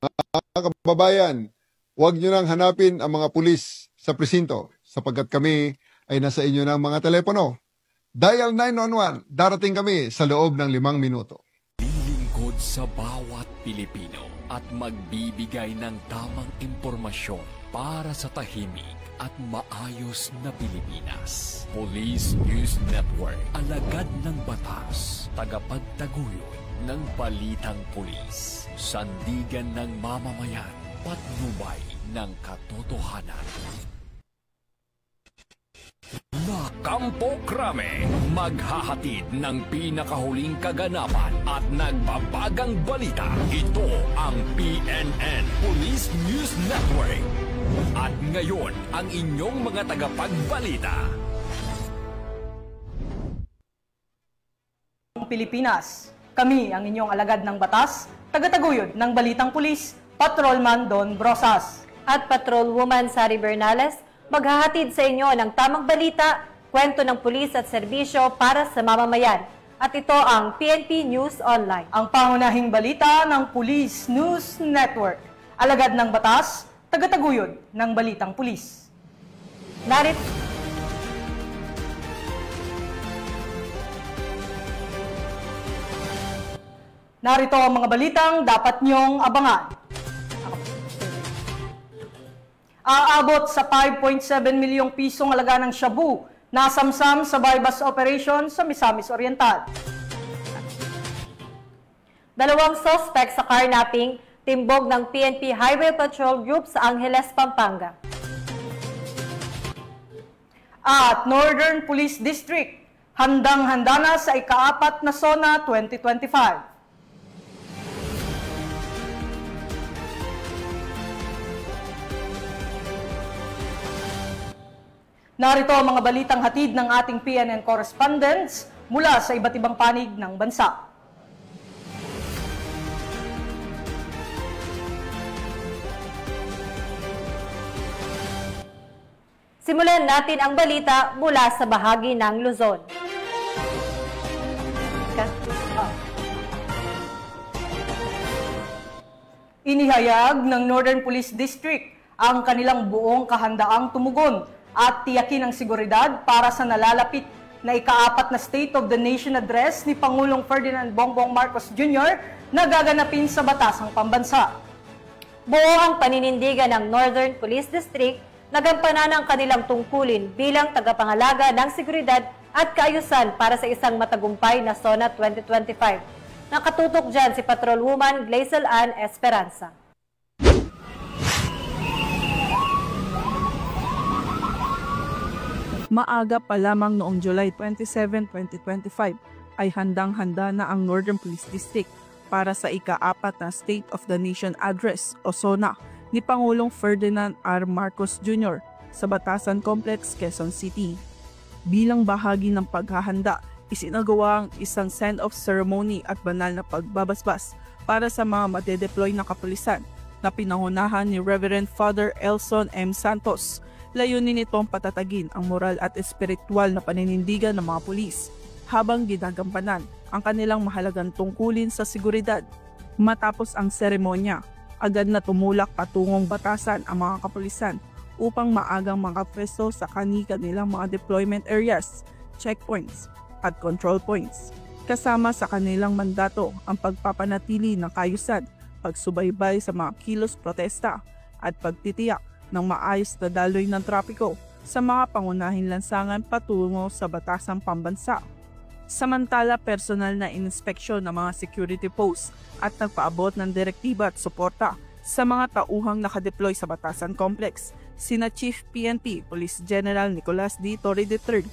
Mga kababayan, huwag nyo nang hanapin ang mga pulis sa presinto sapagkat kami ay nasa inyo ng mga telepono. Dial 911, darating kami sa loob ng 5 minuto. Lilingkod sa bawat Pilipino at magbibigay ng tamang impormasyon para sa tahimik at maayos na Pilipinas. Police News Network, alagad ng batas, tagapagtaguyod ng balitang pulis, sandigan ng mamamayan, patnubay ng katotohanan. Kampo Krame, maghahatid ng pinakahuling kaganapan at nagbabagang balita. Ito ang PNN Police News Network. At ngayon, ang inyong mga tagapagbalita. Pilipinas, kami ang inyong alagad ng batas, tagataguyod ng balitang pulis, Patrolman Don Brosas. At Patrolwoman Sari Bernales, maghahatid sa inyo ng tamang balita, kwento ng pulis at serbisyo para sa mamamayan. At ito ang PNP News Online. Ang pangunahing balita ng Police News Network. Alagad ng batas, tagataguyod ng balitang pulis. Narito ang mga balitang dapat niyong abangan. Aabot sa 5.7 milyong pisong halaga ng shabu na samsam sa bypass operation sa Misamis Oriental. 2 suspect sa carnapping, timbog ng PNP Highway Patrol Group sa Angeles, Pampanga. At Northern Police District, handang-handa na sa ika-4 na SONA 2025. Narito ang mga balitang hatid ng ating PNN correspondents mula sa iba't ibang panig ng bansa. Simulan natin ang balita mula sa bahagi ng Luzon. Inihayag ng Northern Police District ang kanilang buong kahandaang tumugon at tiyakin ang seguridad para sa nalalapit na ika-4 na State of the Nation Address ni Pangulong Ferdinand Bongbong Marcos Jr. na gaganapin sa batasang pambansa. Buo ang paninindigan ng Northern Police District na gampanan ang kanilang tungkulin bilang tagapangalaga ng seguridad at kaayusan para sa isang matagumpay na SONA 2025. Nakatutok dyan si Patrolwoman Glazel Ann Esperanza. Maaga pa lamang noong July 27, 2025 ay handang-handa na ang Northern Police District para sa ika-4 na State of the Nation Address o SONA ni Pangulong Ferdinand R. Marcos Jr. sa Batasan Complex, Quezon City. Bilang bahagi ng paghahanda, isinagawa ang isang send-off ceremony at banal na pagbabasbas para sa mga madedeploy na kapulisan na pinangunahan ni Reverend Father Elson M. Santos. Layunin nitong patatagin ang moral at espiritual na paninindigan ng mga pulis habang ginagampanan ang kanilang mahalagang tungkulin sa seguridad. Matapos ang seremonya, agad na tumulak patungong batasan ang mga kapulisan upang maagang makapwesto sa kanilang mga deployment areas, checkpoints at control points. Kasama sa kanilang mandato ang pagpapanatili ng kaayusan, pagsubaybay sa mga kilos protesta at pagtitiyak ng maayos na daloy ng trapiko sa mga pangunahing lansangan patungo sa batasang pambansa. Samantala, personal na inspeksyon ng mga security posts at nagpaabot ng direktiba at suporta sa mga tauhang nakadeploy sa Batasan Complex, sina Chief PNP Police General Nicolas D. Torre III,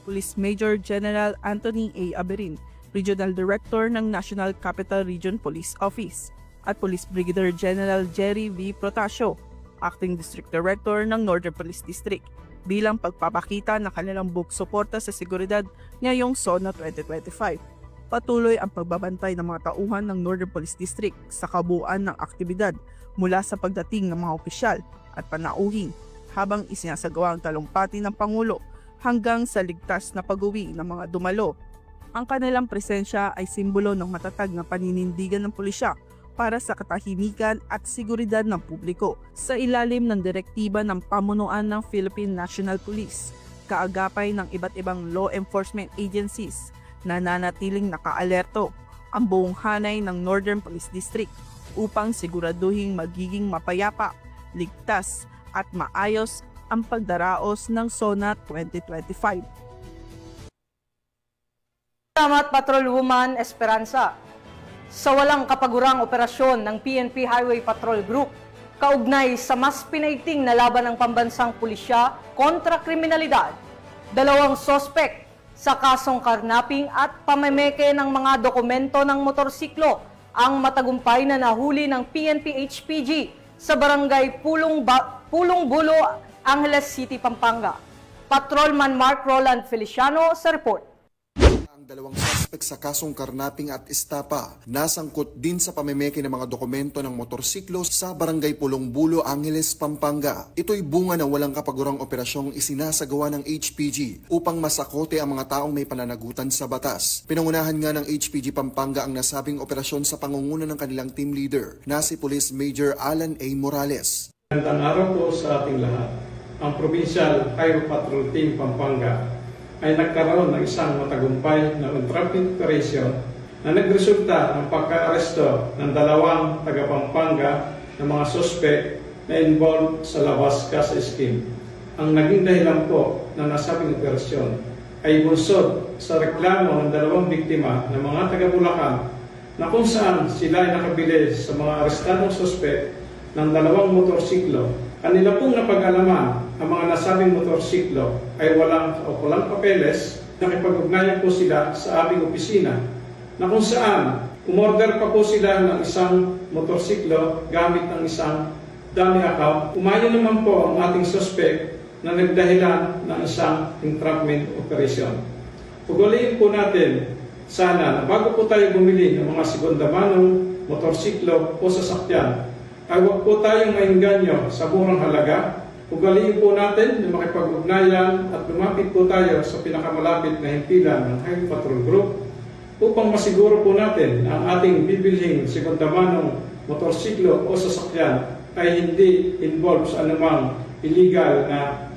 Police Major General Anthony A. Aberin, Regional Director ng National Capital Region Police Office, at Police Brigadier General Jerry V. Protasio, Acting District Director ng Northern Police District, bilang pagpapakita ng kanilang buong suporta sa seguridad ngayong SONA 2025. Patuloy ang pagbabantay ng mga tauhan ng Northern Police District sa kabuuan ng aktibidad mula sa pagdating ng mga opisyal at panauhin habang isinasagawa ang talumpati ng Pangulo hanggang sa ligtas na pag-uwi ng mga dumalo. Ang kanilang presensya ay simbolo ng matatag na paninindigan ng pulisya para sa katahimikan at seguridad ng publiko sa ilalim ng direktiba ng pamunuan ng Philippine National Police, kaagapay ng iba't ibang law enforcement agencies, nananatiling nakaalerto ang buong hanay ng Northern Police District upang siguraduhin magiging mapayapa, ligtas at maayos ang pagdaraos ng SONA 2025. Salamat, Patrolwoman Esperanza. Sa walang kapagurang operasyon ng PNP Highway Patrol Group, kaugnay sa mas pinaigting na laban ng pambansang pulisya kontra kriminalidad, 2 sospek sa kasong karnaping at pamemeke ng mga dokumento ng motorsiklo ang matagumpay na nahuli ng PNP HPG sa barangay Pulong Bulo, Angeles City, Pampanga. Patrolman Mark Roland Feliciano sa report. Ang 2 suspect sa kasong karnaping at estapa nasangkot din sa pamemeke ng mga dokumento ng motorsiklo sa barangay Pulong Bulo, Angeles, Pampanga. Ito'y bunga ng walang kapagurang operasyong isinasagawa ng HPG upang masakote ang mga taong may pananagutan sa batas. Pinangunahan nga ng HPG Pampanga ang nasabing operasyon sa pangunguna ng kanilang team leader na si Police Major Alan A. Morales. Magandang araw po sa ating lahat. Ang Provincial Highway Patrol Team Pampanga ay nagkaroon ng isang matagumpay na traffic operation na nagresulta ng pagka-aresto ng 2 taga-Pampanga na mga suspect na involved sa Labas Casa Scheme. Ang naging dahilan po na nasabing operasyon ay bunsod sa reklamo ng 2 biktima ng mga taga-Bulacan na kung saan sila ay nakabili sa mga arestadong suspect ng 2 motorsiklo. Kanila pong napag-alaman ang mga nasabing motorsiklo ay walang papeles, nakipag-ugnayan po sila sa aming opisina na kung saan umorder pa po sila ng isang motorsiklo gamit ng isang dummy account. Umayon naman po ang ating suspect na nagdahilan ng isang entrapment operation. Ugaliin po natin sana na bago po tayo bumili ng mga sekundamanong motorsiklo o sasakyan, ay huwag po tayong maingganyo sa murang halaga. Ugaliin po natin na makipag-ugnayan at lumapit po tayo sa pinakamalapit na himpilan ng Highway Patrol Group upang masiguro po natin na ang ating bibilhing sekundamanong motorsiklo o sasakyan ay hindi involved sa anumang illegal na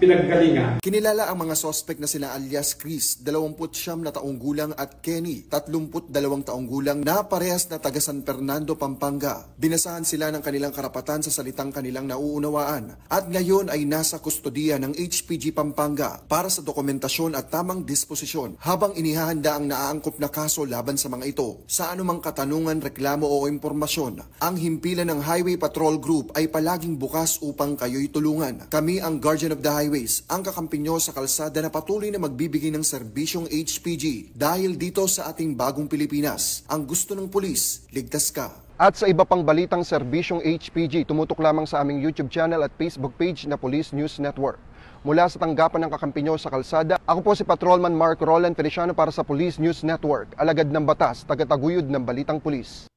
pinaggalingan. Kinilala ang mga sospek na sina alias Chris, 29 na taong gulang at Kenny, 32 taong gulang na parehas na taga San Fernando, Pampanga. Binasahan sila ng kanilang karapatan sa salitang kanilang nauunawaan at ngayon ay nasa kustodiya ng HPG Pampanga para sa dokumentasyon at tamang disposisyon habang inihahanda ang naaangkop na kaso laban sa mga ito. Sa anumang katanungan, reklamo o impormasyon, ang himpilan ng Highway Patrol Group ay palaging bukas upang kayo'y tulungan. Kami ang Guardian of the Highway, ang kakampi nyo sa kalsada na patuloy na magbibigay ng serbisyong HPG dahil dito sa ating bagong Pilipinas. Ang gusto ng pulis, ligtas ka. At sa iba pang balitang serbisyong HPG, tumutok lamang sa aming YouTube channel at Facebook page na Police News Network. Mula sa tanggapan ng kakampi nyo sa kalsada, ako po si Patrolman Mark Roland Feliciano para sa Police News Network, alagad ng batas, tagataguyod ng balitang pulis.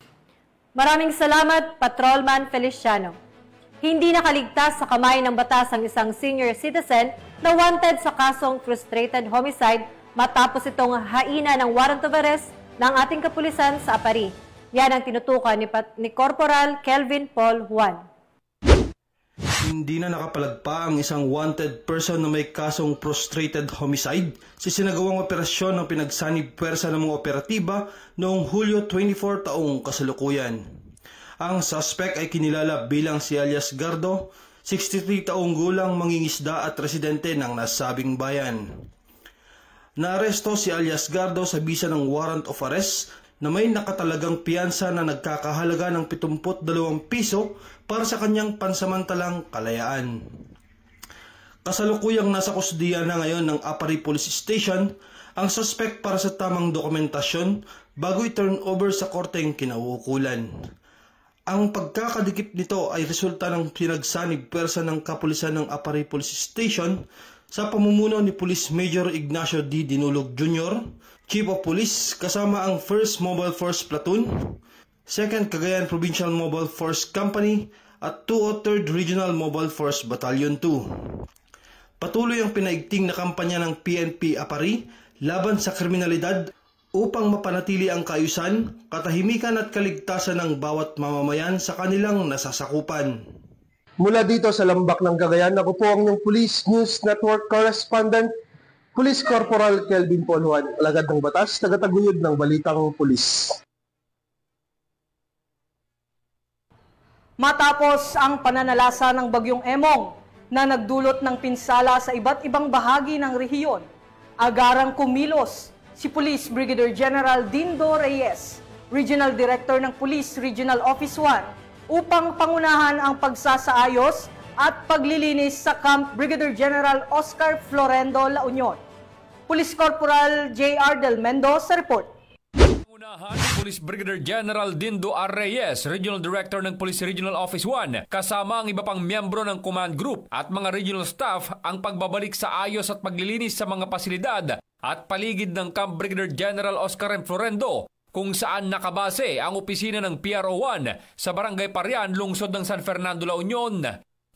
Maraming salamat, Patrolman Feliciano. Hindi nakaligtas sa kamay ng batas ang isang senior citizen na wanted sa kasong frustrated homicide matapos itong haina ng warrant of arrest ng ating kapulisan sa Apari. Yan ang tinutukan ni Corporal Kelvin Paul Juan. Hindi na nakapalagpa ang isang wanted person na may kasong frustrated homicide sa sinagawang operasyon ng pinagsanib puwersa ng mga operatiba noong Hulyo 24 taong kasalukuyan. Ang suspect ay kinilala bilang si alias Gardo, 63 taong gulang, mangingisda at residente ng nasabing bayan. Naaresto si alias Gardo sa bisa ng warrant of arrest na may nakatalagang piyansa na nagkakahalaga ng 72 piso para sa kanyang pansamantalang kalayaan. Kasalukuyang nasa kusdiya na ngayon ng Apari Police Station ang suspect para sa tamang dokumentasyon bago i-turn over sa korteng kinauukulan. Ang pagkakadikip nito ay resulta ng pinagsanib puwersa ng kapulisan ng Apari Police Station sa pamumuno ni Police Major Ignacio D. Dinulog Jr., Chief of Police, kasama ang 1st Mobile Force Platoon, 2nd Cagayan Provincial Mobile Force Company at 203rd Regional Mobile Force Battalion 2. Patuloy ang pinaigting na kampanya ng PNP Apari laban sa kriminalidad upang mapanatili ang kaayusan, katahimikan at kaligtasan ng bawat mamamayan sa kanilang nasasakupan. Mula dito sa Lambak ng Cagayan, ako po ang inyong Police News Network Correspondent, Police Corporal Kelvin Polhuan, alagad ng batas, tagataguyod ng Balitang Pulis. Matapos ang pananalasa ng Bagyong Emong na nagdulot ng pinsala sa iba't ibang bahagi ng rehiyon, agarang kumilos si Police Brigadier General Dindo Reyes, Regional Director ng Police Regional Office 1, upang pangunahan ang pagsasaayos at paglilinis sa Camp Brigadier General Oscar Florendo La Union. Police Corporal J.R. Del Mendo sa report. Pangunahan ni Police Brigadier General Dindo R. Reyes, Regional Director ng Police Regional Office 1, kasama ang iba pang miyembro ng command group at mga regional staff ang pagbabalik sa ayos at paglilinis sa mga pasilidad at paligid ng Camp Brigadier General Oscar M. Florendo, kung saan nakabase ang opisina ng PRO1 sa Barangay Parian, lungsod ng San Fernando, La Union.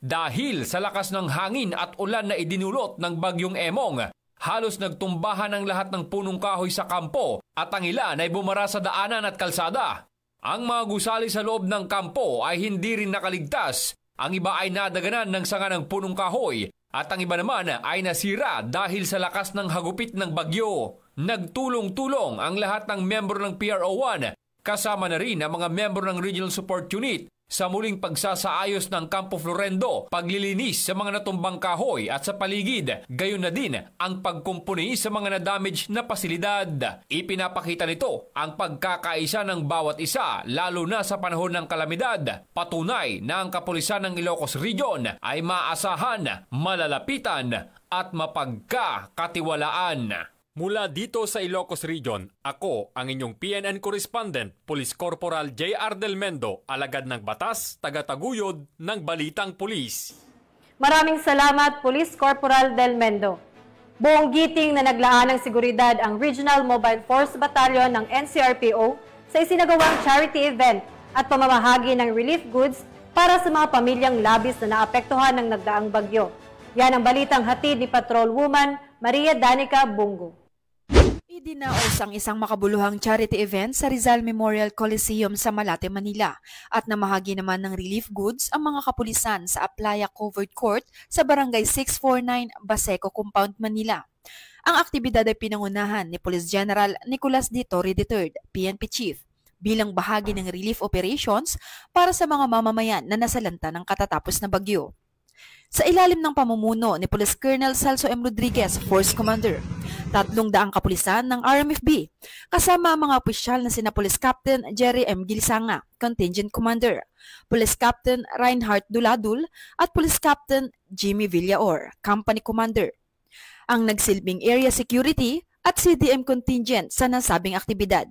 Dahil sa lakas ng hangin at ulan na idinulot ng Bagyong Emong, halos nagtumbahan ang lahat ng punong kahoy sa kampo at ang ilan ay bumara sa daanan at kalsada. Ang mga gusali sa loob ng kampo ay hindi rin nakaligtas. Ang iba ay nadaganan ng sanga ng punong kahoy at ang iba naman ay nasira dahil sa lakas ng hagupit ng bagyo. Nagtulong-tulong ang lahat ng miyembro ng PRO1, kasama na rin ang mga miyembro ng Regional Support Unit sa muling pagsasaayos ng Campo Florendo, paglilinis sa mga natumbang kahoy at sa paligid, gayon na din ang pagkumpuni sa mga na-damage na pasilidad. Ipinapakita nito ang pagkakaisa ng bawat isa, lalo na sa panahon ng kalamidad. Patunay na ang kapulisan ng Ilocos Region ay maasahan, malalapitan at mapagkakatiwalaan. Mula dito sa Ilocos Region, ako ang inyong PNN Correspondent, Police Corporal J.R. Del Mendo, alagad ng batas, tagataguyod ng Balitang Pulis. Maraming salamat, Police Corporal Del Mendo. Buong giting na naglaan ng seguridad ang Regional Mobile Force Battalion ng NCRPO sa isinagawang charity event at pamamahagi ng relief goods para sa mga pamilyang labis na naapektuhan ng nagdaang bagyo. Yan ang balitang hatid ni Patrolwoman Maria Danica Bungo. Idinaos ang isang makabuluhang charity event sa Rizal Memorial Coliseum sa Malate, Manila at namahagi naman ng relief goods ang mga kapulisan sa Aplaya Covered Court sa Barangay 649, Baseco Compound, Manila. Ang aktibidad ay pinangunahan ni Police General Nicolas D. Torre III, PNP Chief, bilang bahagi ng relief operations para sa mga mamamayan na nasalanta ng katatapos na bagyo. Sa ilalim ng pamumuno ni Police Colonel Celso M. Rodriguez, Force Commander, 300 kapulisan ng RMFB, kasama ang mga opisyal na sina Police Captain Jerry M. Gilisanga, Contingent Commander, Police Captain Reinhardt Duladul at Police Captain Jimmy Villaor, Company Commander, ang nagsilbing area security at CDM contingent sa nasabing aktibidad.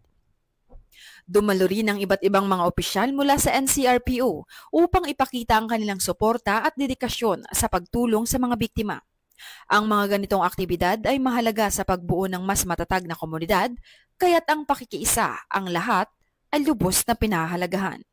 Dumalo rin ang iba't ibang mga opisyal mula sa NCRPO upang ipakita ang kanilang suporta at dedikasyon sa pagtulong sa mga biktima. Ang mga ganitong aktibidad ay mahalaga sa pagbuo ng mas matatag na komunidad, kaya't ang pakikiisa ang lahat ay lubos na pinahahalagahan.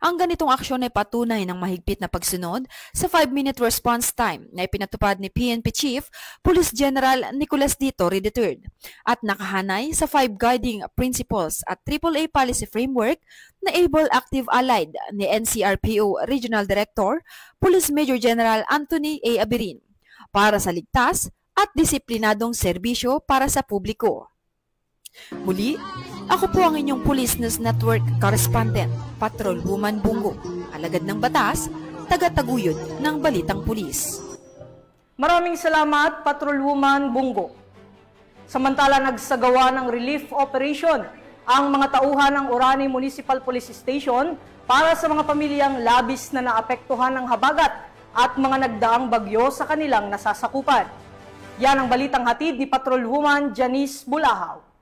Ang ganitong aksyon ay patunay ng mahigpit na pagsunod sa 5-minute response time na ipinatupad ni PNP Chief Police General Nicolas D. Torre III at nakahanay sa 5 guiding principles at AAA policy framework na Able Active Allied ni NCRPO Regional Director Police Major General Anthony A. Abirin para sa ligtas at disiplinadong serbisyo para sa publiko. Muli, ako po ang inyong Police News Network Correspondent, Patrolwoman Bungo, alagad ng batas, tagataguyod ng Balitang Pulis. Maraming salamat, Patrolwoman Bungo. Samantala nagsagawa ng relief operation ang mga tauhan ng Orani Municipal Police Station para sa mga pamilyang labis na naapektuhan ng habagat at mga nagdaang bagyo sa kanilang nasasakupan. Yan ang balitang hatid ni Patrolwoman Janice Bulahaw.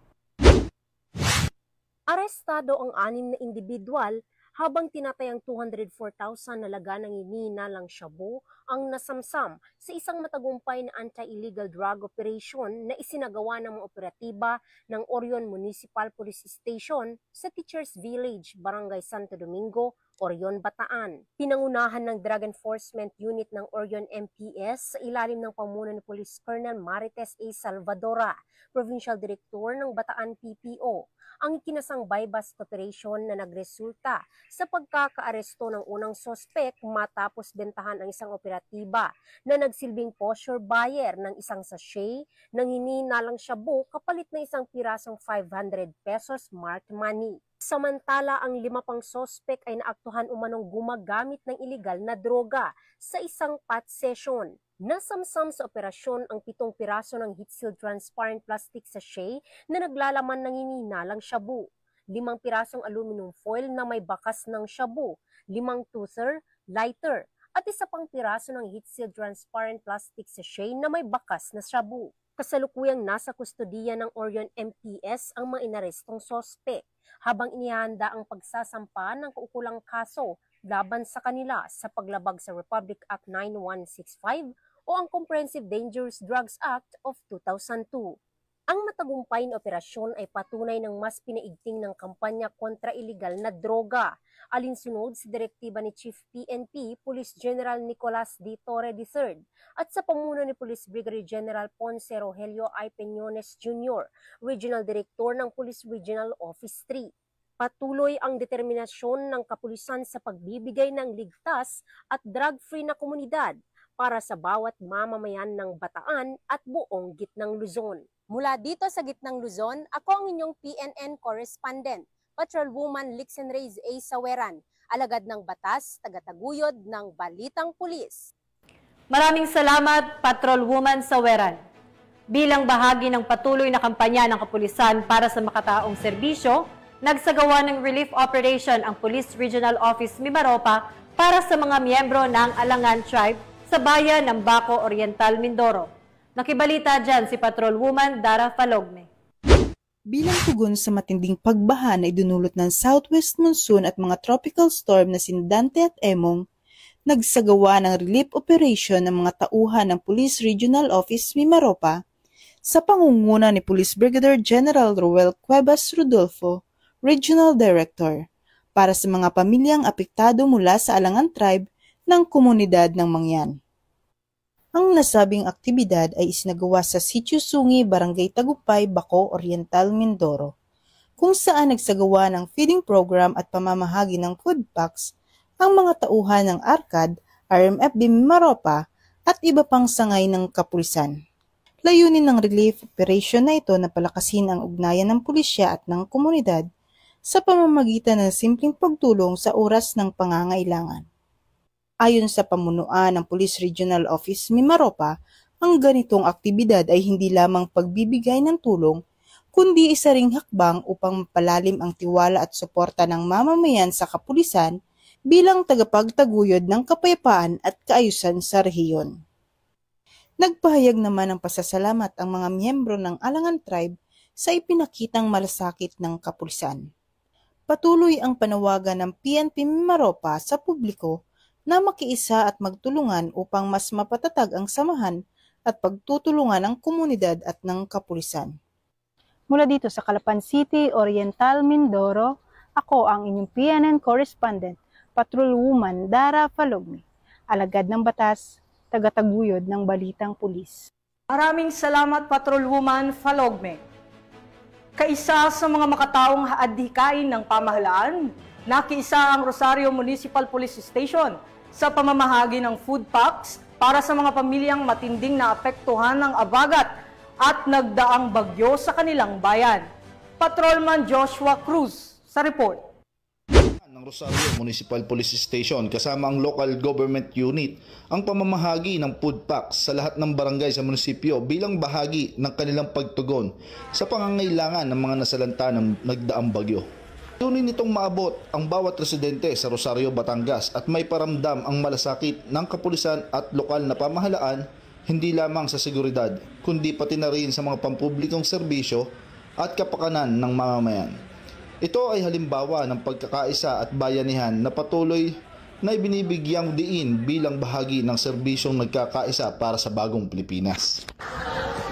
Arestado ang 6 na individual habang tinatayang 204,000 na laga ng ininalang shabu ang nasamsam sa isang matagumpay na anti-illegal drug operation na isinagawa ng mga operatiba ng Orion Municipal Police Station sa Teachers Village, Barangay Santo Domingo, Orion, Bataan. Pinangunahan ng Drug Enforcement Unit ng Orion MPS sa ilalim ng pamuno ni Police Colonel Marites A. Salvadora, Provincial Director ng Bataan PPO, ang ikinasang buy-bust operation na nagresulta sa pagkakaaresto ng unang sospek matapos bentahan ang isang operatiba na nagsilbing posture buyer ng isang sachet ng hinihinalang shabu kapalit na isang pirasong 500 pesos marked money. Samantala, ang 5 pang sospek ay naaktuhan umanong gumagamit ng iligal na droga sa isang pot session. Nasamsam sa operasyon ang 7 piraso ng heat-sealed transparent plastic sachet na naglalaman ng hinihinalang shabu, 5 pirasong aluminum foil na may bakas ng shabu, 5 toother, lighter, at 1 pang piraso ng heat-sealed transparent plastic sachet na may bakas na shabu. Kasalukuyang nasa kustodiya ng Orion MPS ang mga inarestong sospek, habang inihanda ang pagsasampa ng kaukulang kaso laban sa kanila sa paglabag sa Republic Act 9165 o ang Comprehensive Dangerous Drugs Act of 2002. Ang matagumpay na operasyon ay patunay ng mas pinaigting ng kampanya kontra iligal na droga, alinsunod sa direktiba ni Chief PNP Police General Nicolas D. Torre III at sa pamuno ni Police Brigadier General Ponce Rogelio I. Peñones Jr., Regional Director ng Police Regional Office 3. Patuloy ang determinasyon ng kapulisan sa pagbibigay ng ligtas at drug-free na komunidad para sa bawat mamamayan ng Bataan at buong Gitnang Luzon. Mula dito sa Gitnang Luzon, ako ang inyong PNN correspondent, Patrolwoman Lixen Reyes A. Saweran, alagad ng batas, tagataguyod ng Balitang Pulis. Maraming salamat, Patrolwoman Saweran. Bilang bahagi ng patuloy na kampanya ng kapulisan para sa makataong serbisyo, nagsagawa ng relief operation ang Police Regional Office Mimaropa para sa mga miyembro ng Alangan Tribe sa bayan ng Baco Oriental, Mindoro. Nakibalita dyan si Patrolwoman Dara Falogme. Bilang tugon sa matinding pagbaha na idinulot ng southwest monsoon at mga tropical storm na Dante at Emong, nagsagawa ng relief operation ng mga tauhan ng Police Regional Office Mimaropa sa pangunguna ni Police Brigadier General Roel Cuevas Rodolfo, Regional Director, para sa mga pamilyang apektado mula sa Alangan Tribe ng komunidad ng Mangyan. Ang nasabing aktibidad ay isinagawa sa Sitio Sungi, Barangay Tagumpay, Baco Oriental, Mindoro, kung saan nagsagawa ng feeding program at pamamahagi ng food packs ang mga tauhan ng ARCAD, RMFB Mimaropa at iba pang sangay ng kapulisan. Layunin ng relief operation na ito na palakasin ang ugnayan ng pulisya at ng komunidad sa pamamagitan ng simpleng pagtulong sa oras ng pangangailangan. Ayon sa pamunuan ng Police Regional Office Mimaropa, ang ganitong aktibidad ay hindi lamang pagbibigay ng tulong, kundi isa ring hakbang upang mapalalim ang tiwala at suporta ng mamamayan sa kapulisan bilang tagapagtaguyod ng kapayapaan at kaayusan sa rehiyon. Nagpahayag naman ng pasasalamat ang mga miyembro ng Alangan Tribe sa ipinakitang malasakit ng kapulisan. Patuloy ang panawagan ng PNP Mimaropa sa publiko na makiisa at magtulungan upang mas mapatatag ang samahan at pagtutulungan ng komunidad at ng kapulisan. Mula dito sa Calapan City, Oriental, Mindoro, ako ang inyong PNN correspondent, Patrolwoman Dara Falogme, alagad ng batas, tagataguyod ng Balitang Pulis. Maraming salamat, Patrolwoman Falogme. Kaisa sa mga makataong adhikain ng pamahalaan, nakiisa ang Rosario Municipal Police Station sa pamamahagi ng food packs para sa mga pamilyang matinding naapektuhan ng abagat at nagdaang bagyo sa kanilang bayan. Patrolman Joshua Cruz sa report. Ng Rosario Municipal Police Station kasama ang local government unit ang pamamahagi ng food packs sa lahat ng barangay sa munisipyo bilang bahagi ng kanilang pagtugon sa pangangailangan ng mga nasalanta ng nagdaang bagyo. Tunin nitong maabot ang bawat residente sa Rosario, Batangas at may paramdam ang malasakit ng kapulisan at lokal na pamahalaan hindi lamang sa seguridad kundi pati na rin sa mga pampublikong serbisyo at kapakanan ng mamamayan. Ito ay halimbawa ng pagkakaisa at bayanihan na patuloy na ibinibigyang diin bilang bahagi ng serbisyong nagkakaisa para sa bagong Pilipinas.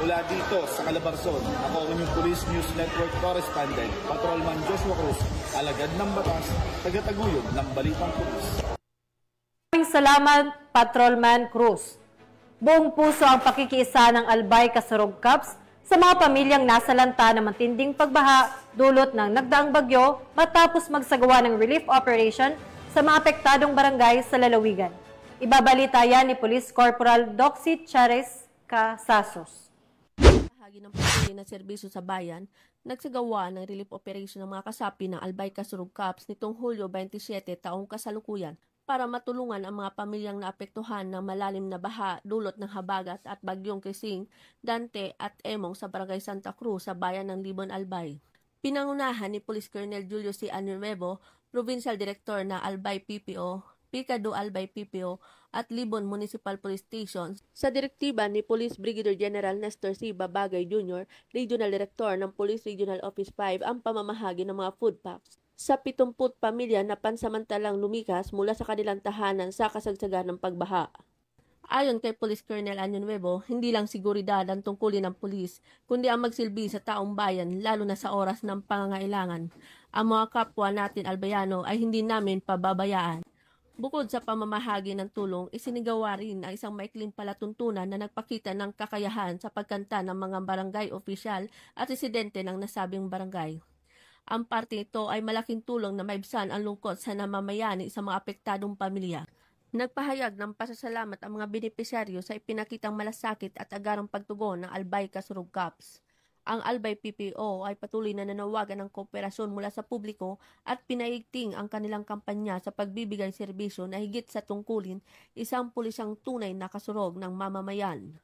Mula dito sa Calabarzon, ako ang inyong Police News Network Correspondent, Patrolman Joshua Cruz, alagad ng batas, tagataguyod ng Balitang Pulis. Maraming salamat, Patrolman Cruz. Buong puso ang pakikiisa ng Albay Kasurog Cups sa mga pamilyang nasa lanta ng matinding pagbaha dulot ng nagdaang bagyo matapos magsagawa ng relief operation sa mga apektadong barangay sa lalawigan. Ibabalita yan ni Police Corporal Doxy Chares Casasos. Bahagi ng patuloy na serbisyo sa bayan, nagsagawa ng relief operation ng mga kasapi ng Albay Kasurug Cups nitong Hulyo 27 taong kasalukuyan para matulungan ang mga pamilyang naapektuhan ng malalim na baha dulot ng habagat at bagyong Krising, Dante at Emong sa Barangay Santa Cruz sa bayan ng Libon, Albay. Pinangunahan ni Police Colonel Julio C. Anuevo, Provincial Director ng Albay PPO, Picado Albay PPO at Libon Municipal Police Station sa direktiba ni Police Brigadier General Nestor C. Babagay Jr., Regional Director ng Police Regional Office 5 ang pamamahagi ng mga food packs sa 70 pamilya na pansamantalang lumikas mula sa kanilang tahanan sa kasagsagan ng pagbaha. Ayon kay Police Colonel Anuevo, hindi lang seguridad ang tungkulin ng pulis, kundi ang magsilbi sa taong bayan lalo na sa oras ng pangangailangan. Ang mga kapwa natin albayano ay hindi namin pababayaan. Bukod sa pamamahagi ng tulong, isinigawa rin ang isang maikling palatuntunan na nagpakita ng kakayahan sa pagkanta ng mga barangay opisyal at residente ng nasabing barangay. Ang parte ito ay malaking tulong na maibsan ang lungkot sa namamayani sa mga apektadong pamilya. Nagpahayag ng pasasalamat ang mga benepisyaryo sa ipinakitang malasakit at agarang pagtugon ng Albay Kasurug Cups. Ang Albay PPO ay patuloy na nanawagan ng kooperasyon mula sa publiko at pinaigting ang kanilang kampanya sa pagbibigay serbisyo na higit sa tungkulin isang pulisyang tunay na kasurog ng mamamayan.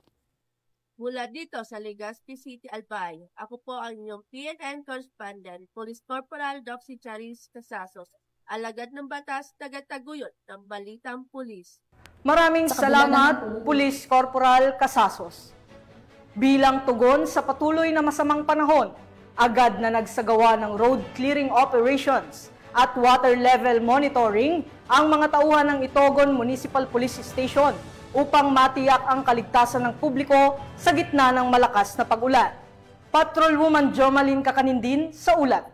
Mula dito sa Legazpi City, Albay, ako po ang inyong PNN Correspondent, Police Corporal Doxy Charis Casasos, alagad ng batas, tagataguyod ng Balitang Pulis. Maraming salamat, Police Corporal Casasos. Bilang tugon sa patuloy na masamang panahon, agad na nagsagawa ng road clearing operations at water level monitoring ang mga tauhan ng Itogon Municipal Police Station upang matiyak ang kaligtasan ng publiko sa gitna ng malakas na pag-ulan. Patrolwoman Jomalyn Kakanindin sa ulat.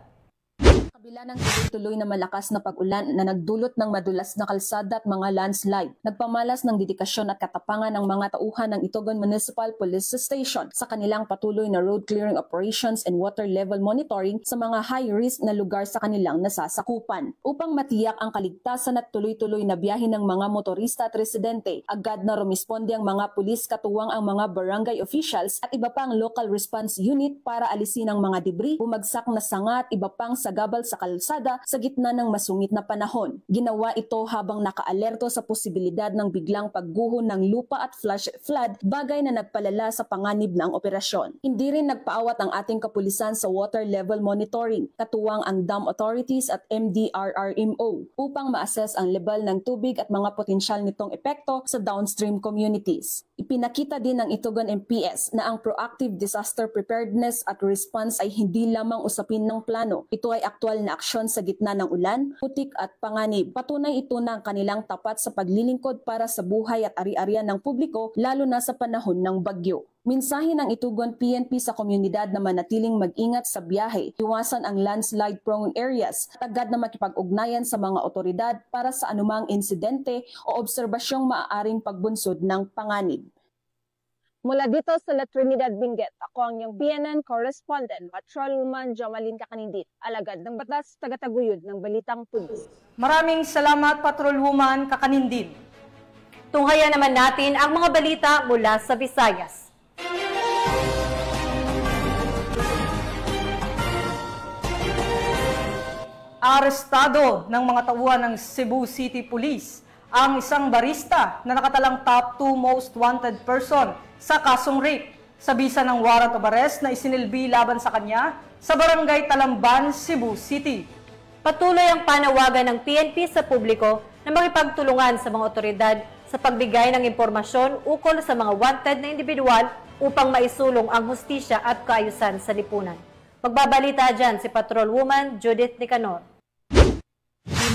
Kabila ng tuloy-tuloy na malakas na pag-ulan na nagdulot ng madulas na kalsada at mga landslide, nagpamalas ng dedikasyon at katapangan ng mga tauhan ng Itogon Municipal Police Station sa kanilang patuloy na road clearing operations and water level monitoring sa mga high-risk na lugar sa kanilang nasasakupan. Upang matiyak ang kaligtasan at tuloy-tuloy na biyahe ng mga motorista at residente, agad na rumisponde ang mga pulis katuwang ang mga barangay officials at iba pang local response unit para alisin ang mga debris, bumagsak na sanga at iba pang sagabal sa kalsada sa gitna ng masungit na panahon. Ginawa ito habang nakaalerto sa posibilidad ng biglang pagguho ng lupa at flash flood, bagay na nagpalala sa panganib ng operasyon. Hindi rin nagpaawat ang ating kapulisan sa water level monitoring, katuwang ang dam authorities at MDRRMO upang ma-assess ang level ng tubig at mga potensyal nitong epekto sa downstream communities. Ipinakita din ng Itogon MPS na ang proactive disaster preparedness at response ay hindi lamang usapin ng plano. Ito ay aktual na aksyon sa gitna ng ulan, putik at panganib. Patunay ito ng kanilang tapat sa paglilingkod para sa buhay at ari-arian ng publiko, lalo na sa panahon ng bagyo. Mensahe ng Itugon PNP sa komunidad na manatiling mag-ingat sa biyahe, iwasan ang landslide-prone areas, at agad na makipag-ugnayan sa mga otoridad para sa anumang insidente o obserbasyong maaaring pagbunsod ng panganib. Mula dito sa La Trinidad, Benguet, ako ang iyong PNN Correspondent, Patrolwoman Jomalyn Kakanindin, alagad ng batas, tagataguyod ng Balitang Pulis. Maraming salamat, Patrolwoman Kakanindin. Tunghayan naman natin ang mga balita mula sa Visayas. Arestado ng mga tauhan ng Cebu City Police ang isang barista na nakatalang top 2 most wanted person sa kasong rape sa bisa ng warrant of arrest na isinilbi laban sa kanya sa Barangay Talamban, Cebu City. Patuloy ang panawagan ng PNP sa publiko na makipagtulungan sa mga otoridad sa pagbigay ng impormasyon ukol sa mga wanted na individual upang maisulong ang hustisya at kaayusan sa lipunan. Magbabalita dyan si Patrolwoman Judith Nicanor.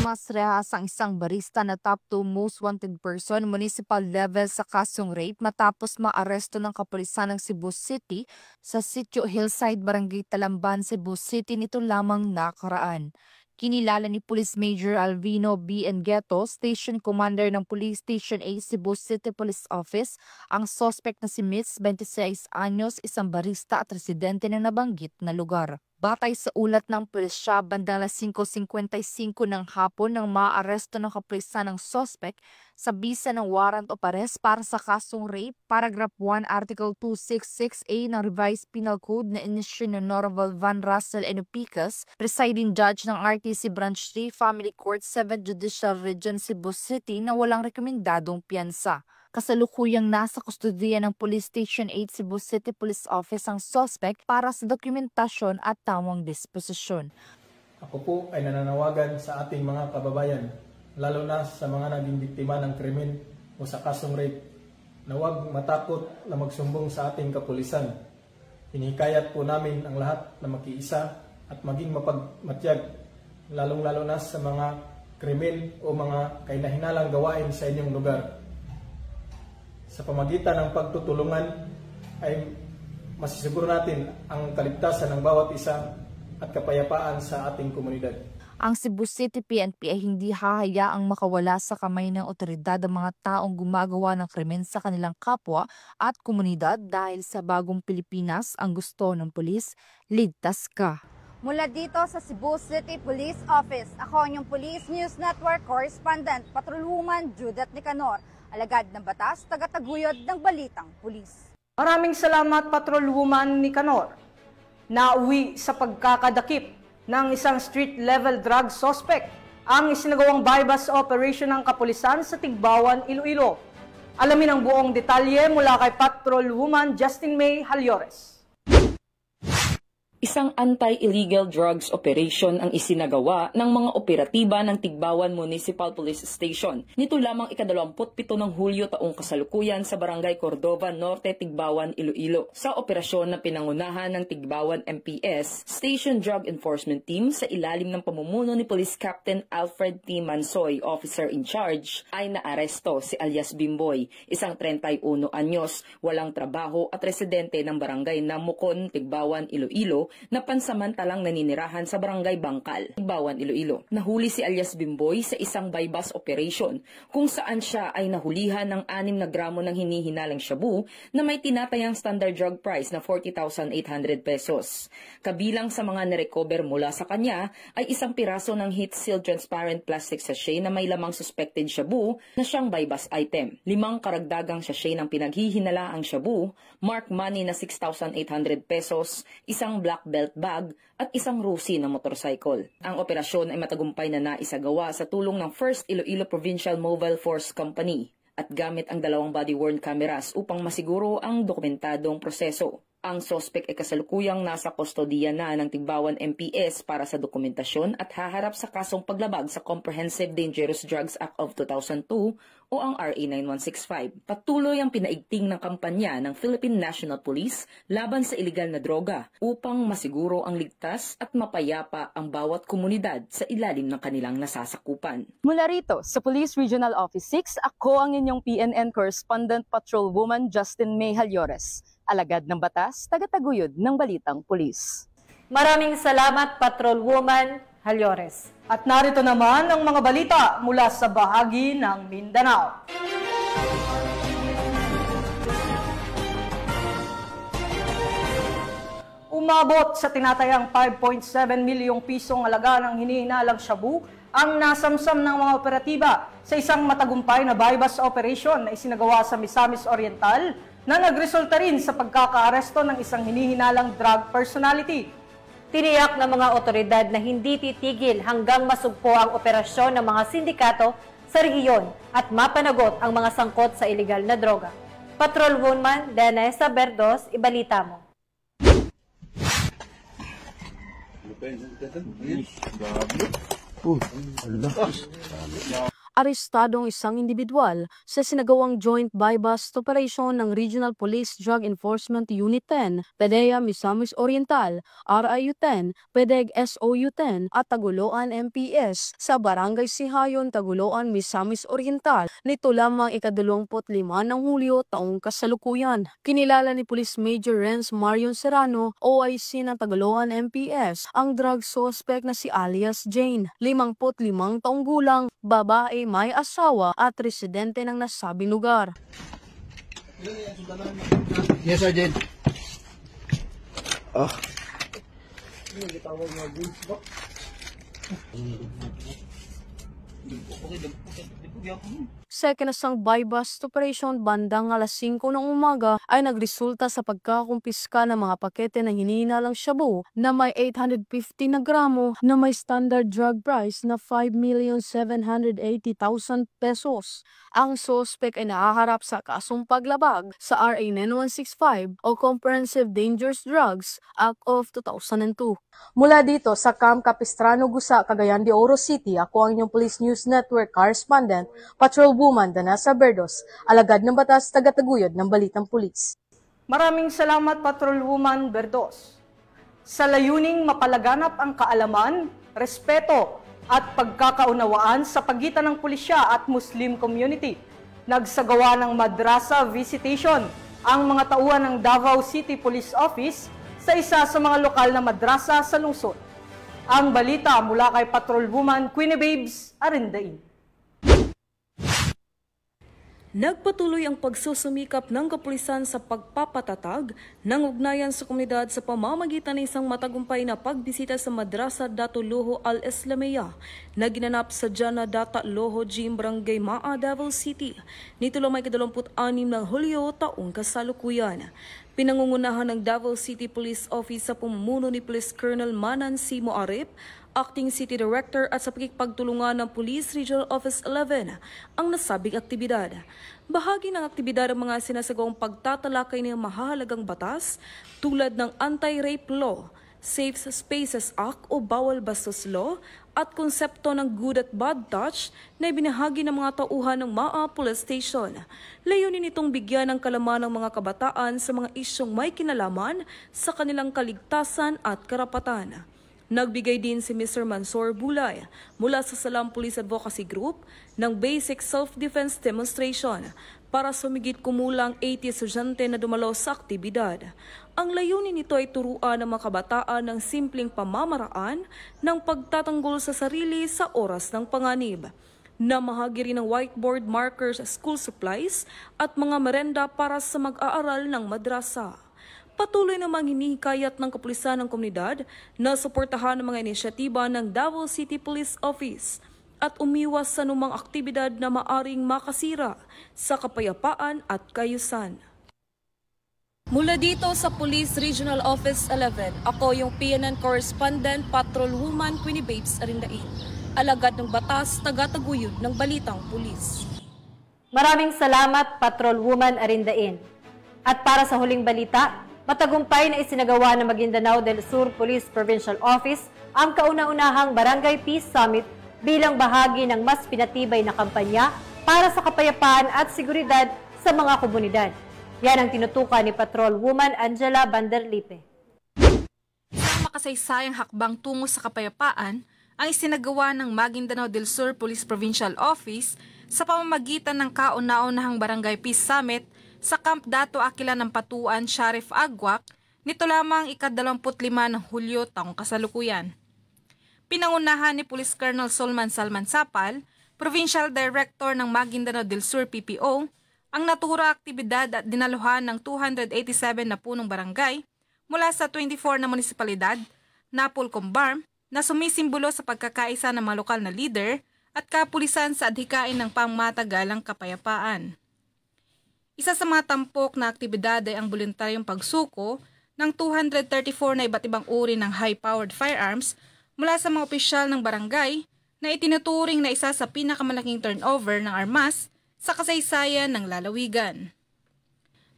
mas rehas ang isang barista na top 2 most wanted person municipal level sa kasong rape matapos maaresto ng kapulisan ng Cebu City sa Sitio Hillside, Barangay Talamban, Cebu City nito lamang nakaraan. Kinilala ni Police Major Alvino B. Engueto, Station Commander ng Police Station 8 Cebu City Police Office, ang suspect na si Miss, 26 anyos, isang barista at residente ng nabanggit na lugar. Batay sa ulat ng pulisya, bandang 5:55 ng hapon nang maaresto ng kapulisan ng suspect sa bisa ng warrant of arrest para sa kasong rape, paragraph 1, article 266A ng Revised Penal Code na inisyu ng Honorable Van Russell Enupicas, presiding judge ng RTC Branch 3 Family Court 7 Judicial Region Cebu City na walang rekomendadong piyansa. Kasalukuyang nasa kustodiya ng Police Station 8 Cebu City Police Office ang suspect para sa dokumentasyon at tamang disposisyon. Ako po ay nananawagan sa ating mga kababayan, lalo na sa mga naging biktima ng krimen o sa kasong rape, na huwag matakot na magsumbong sa ating kapulisan. Hinihikayat po namin ang lahat na makiisa at maging mapagmatyag, lalong-lalo na sa mga krimen o mga kahinahinalang gawain sa inyong lugar. Sa pamagitan ng pagtutulungan ay masisiguro natin ang kaligtasan ng bawat isa at kapayapaan sa ating komunidad. Ang Cebu City PNP ay hindi hahayaang makawala sa kamay ng otoridad ang mga taong gumagawa ng krimen sa kanilang kapwa at komunidad dahil sa bagong Pilipinas ang gusto ng pulis, ligtas ka. Mula dito sa Cebu City Police Office, ako ang inyong Police News Network Correspondent, Patrolwoman Judith Nicanor. Alagad ng batas, tagataguyod ng balitang pulis. Maraming salamat, Patrolwoman Nicanor. Nauwi sa pagkakadakip ng isang street-level drug suspect ang isinagawang bypass operation ng kapulisan sa Tigbawan, Iloilo. Alamin ang buong detalye mula kay Patrolwoman Justin May Halyores. Isang anti-illegal drugs operation ang isinagawa ng mga operatiba ng Tigbawan Municipal Police Station. Nito lamang ika-27 ng Hulyo taong kasalukuyan sa Barangay Cordova Norte, Tigbawan, Iloilo. Sa operasyon na pinangunahan ng Tigbawan MPS Station Drug Enforcement Team sa ilalim ng pamumuno ni Police Captain Alfred T. Mansoy, officer in charge, ay naaresto si alias Bimboy, isang 31 anyos, walang trabaho at residente ng Barangay Namukon, Tigbawan, Iloilo, na pansamantalang naninirahan sa Barangay Bangkal, Tigbawan, Iloilo. Nahuli si alias Bimboy sa isang bypass operation kung saan siya ay nahulihan ng 6 na gramo ng hinihinalang shabu na may tinatayang standard drug price na 40,800 pesos. Kabilang sa mga narecover mula sa kanya ay isang piraso ng heat-sealed transparent plastic sachet na may lamang suspected shabu na siyang bypass item. 5 karagdagang sachet ng pinaghihinalaang shabu, marked money na 6,800 pesos, isang black belt bag at isang rusi na motorcycle. Ang operasyon ay matagumpay na naisagawa sa tulong ng 1st Iloilo Provincial Mobile Force Company at gamit ang 2 body-worn cameras upang masiguro ang dokumentadong proseso. Ang suspect ay kasalukuyang nasa kustodiya na ng Tigbawan MPS para sa dokumentasyon at haharap sa kasong paglabag sa Comprehensive Dangerous Drugs Act of 2002 o ang RA 9165. Patuloy ang pinaigting ng kampanya ng Philippine National Police laban sa ilegal na droga upang masiguro ang ligtas at mapayapa ang bawat komunidad sa ilalim ng kanilang nasasakupan. Mula rito sa Police Regional Office 6, ako ang inyong PNN Correspondent Patrolwoman Justin May Halyores. Alagad ng batas, tagataguyod ng balitang pulis. Maraming salamat, Patrolwoman Halyores. At narito naman ang mga balita mula sa bahagi ng Mindanao. Umabot sa tinatayang 5.7 milyong pisong alaga ng hinihinalang shabu ang nasamsam ng mga operatiba sa isang matagumpay na bypass operation na isinagawa sa Misamis Oriental na nagresulta rin sa pagkakaaresto ng isang hinihinalang drug personality. Tiniyak ng mga otoridad na hindi titigil hanggang masugpo ang operasyon ng mga sindikato sa rehiyon at mapanagot ang mga sangkot sa ilegal na droga. Patrolwoman Danessa Berdos, ibalita mo. arestado ang isang individual sa sinagawang joint buy-bust operation ng Regional Police Drug Enforcement Unit 10, PDEA Misamis Oriental, RIU-10, PDEG SOU-10 at Taguloan MPS sa Barangay Sihayon, Taguloan, Misamis Oriental nito lamang ika-25 ng Hulyo taong kasalukuyan. Kinilala ni Police Major Renz Marion Serrano, OIC ng Taguloan MPS, ang drug suspect na si alias Jane, 55 taong gulang, babae, may asawa at residente ng nasabing lugar. Yes, Sergeant. Sa ikinasang buy-bust operation bandang alas 5 ng umaga ay nagresulta sa pagkakumpiska ng mga pakete ng hinihinalang shabu na may 850 na gramo na may standard drug price na 5,780,000 pesos. Ang suspect ay nakaharap sa kasong paglabag sa RA 9165 o Comprehensive Dangerous Drugs Act of 2002. Mula dito sa Camp Capistrano, Gusa, Cagayan de Oro City, ako ang inyong Police News Network correspondent, Patrolwoman Danasa Berdos, alagad ng batas, tagataguyod ng balitang pulis. Maraming salamat, Patrolwoman Berdos. Sa layuning mapalaganap ang kaalaman, respeto at pagkakaunawaan sa pagitan ng pulisya at Muslim community, nagsagawa ng madrasa visitation ang mga tauhan ng Davao City Police Office sa isa sa mga lokal na madrasa sa lungsod. Ang balita mula kay Patrolwoman Queenie Babes Arindain. Nagpatuloy ang pagsusumikap ng kapulisan sa pagpapatatag ng ugnayan sa komunidad sa pamamagitan ng isang matagumpay na pagbisita sa Madrasa Dato Loho Al-Islamiyah na ginanap sa Jana Data Loho Gym, Barangay Maa, Davao City. Nito lamang 26 ng Hulyo taong kasalukuyan. Pinangungunahan ng Davao City Police Office sa pamumuno ni Police Colonel Manan Simo Arip, Acting City Director at sa pagkikipagtulungan ng Police Regional Office 11 ang nasabing aktibidad. Bahagi ng aktibidad ang mga sinasagawang pagtatalakay ng mahahalagang batas tulad ng Anti-Rape Law, Safe Spaces Act o Bawal Bastos Law at konsepto ng Good at Bad Touch na ibinahagi ng mga tauhan ng Maa Police Station. Layunin nitong bigyan ng kalaman ng mga kabataan sa mga isyong may kinalaman sa kanilang kaligtasan at karapatan. Nagbigay din si Mr. Mansour Bulay mula sa Salam Police Advocacy Group ng Basic Self-Defense Demonstration para sumigit kumulang 80 estudyante na dumalo sa aktibidad. Ang layunin nito ay turuan ng mga kabataan ng simpleng pamamaraan ng pagtatanggol sa sarili sa oras ng panganib. Namahagi rin ng whiteboard markers, school supplies at mga merenda para sa mag-aaral ng madrasa. Patuloy namang hinihikayat ng kapulisan ng komunidad na suportahan ang mga inisyatiba ng Davao City Police Office at umiwas sa anumang aktibidad na maaring makasira sa kapayapaan at kaayusan. Mula dito sa Police Regional Office 11, ako yung PNN Correspondent Patrolwoman Queenie Babes Arindain, alagad ng batas, tagataguyod ng balitang pulis. Maraming salamat, Patrolwoman Arindain. At para sa huling balita, matagumpay na isinagawa ng Maguindanao del Sur Police Provincial Office ang kauna-unahang Barangay Peace Summit bilang bahagi ng mas pinatibay na kampanya para sa kapayapaan at seguridad sa mga komunidad. Yan ang tinutukan ni Patrolwoman Angela Banderlipe. Isang makasaysayang hakbang tungo sa kapayapaan ang isinagawa ng Maguindanao del Sur Police Provincial Office sa pamamagitan ng kauna-unahang Barangay Peace Summit sa Camp Dato Akila ng Patuan, Sheriff Agwak, nito lamang ika-25 ng Hulyo taong kasalukuyan. Pinangunahan ni Police Colonel Solman Salman Sapal, Provincial Director ng Maguindanao del Sur PPO, ang natura aktibidad at dinaluhan ng 287 na punong barangay mula sa 24 na munisipalidad, Napolcombar, na sumisimbolo sa pagkakaisa ng mga lokal na leader at kapulisan sa adhikain ng pangmatagalang kapayapaan. Isa sa mga tampok na aktibidad ay ang voluntaryong pagsuko ng 234 na iba't ibang uri ng high-powered firearms mula sa mga opisyal ng barangay na itinuturing na isa sa pinakamalaking turnover ng armas sa kasaysayan ng lalawigan.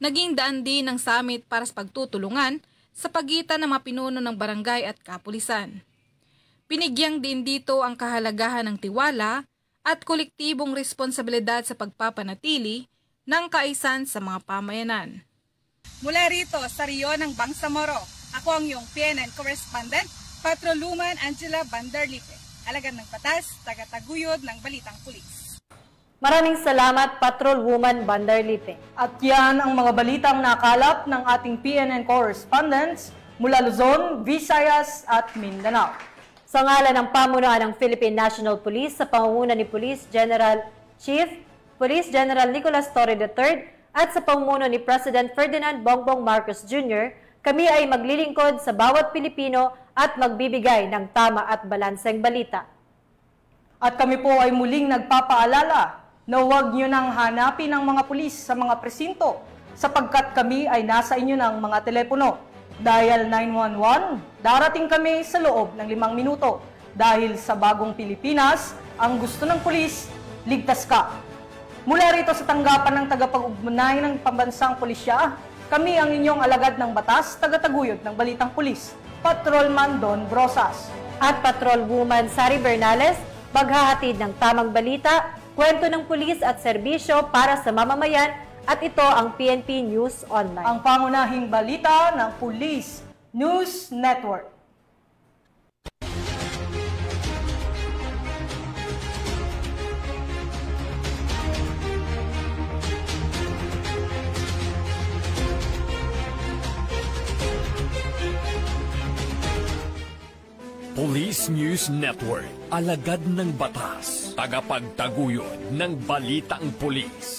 Naging daan din ng summit para sa pagtutulungan sa pagitan ng mga pinuno ng barangay at kapulisan. Pinigyang din dito ang kahalagahan ng tiwala at kolektibong responsibilidad sa pagpapanatili ng kaayusan sa mga pamayanan. Mula rito sa Rio ng Bangsamoro, ako ang iyong PNN correspondent, Patrolwoman Angela Bandarlipe. Alagad ng batas, tagataguyod ng Balitang Pulis. Maraming salamat, Patrolwoman Bandarlipe. At yan ang mga balitang nakalap ng ating PNN correspondents mula Luzon, Visayas at Mindanao. Sa ngalan ng pamunuan ng Philippine National Police sa pangunguna ni Police General Nicolas Torre III at sa pamumuno ni President Ferdinand Bongbong Marcos Jr., kami ay maglilingkod sa bawat Pilipino at magbibigay ng tama at balanseng balita. At kami po ay muling nagpapaalala na huwag nyo nang hanapin ang mga pulis sa mga presinto sapagkat kami ay nasa inyo ng mga telepono. Dial 911, darating kami sa loob ng 5 minuto. Dahil sa bagong Pilipinas, ang gusto ng pulis, ligtas ka. Mula rito sa tanggapan ng tagapag-ugnay ng pambansang pulisya, kami ang inyong alagad ng batas, tagataguyod ng Balitang Pulis, Patrolman Don Brosas. At Patrolwoman Sari Bernales, maghahatid ng tamang balita, kwento ng pulis at serbisyo para sa mamamayan, at ito ang PNP News Online. Ang pangunahing balita ng Police News Network. Police News Network, alagad ng batas, tagapagtaguyod ng Balitang Pulis.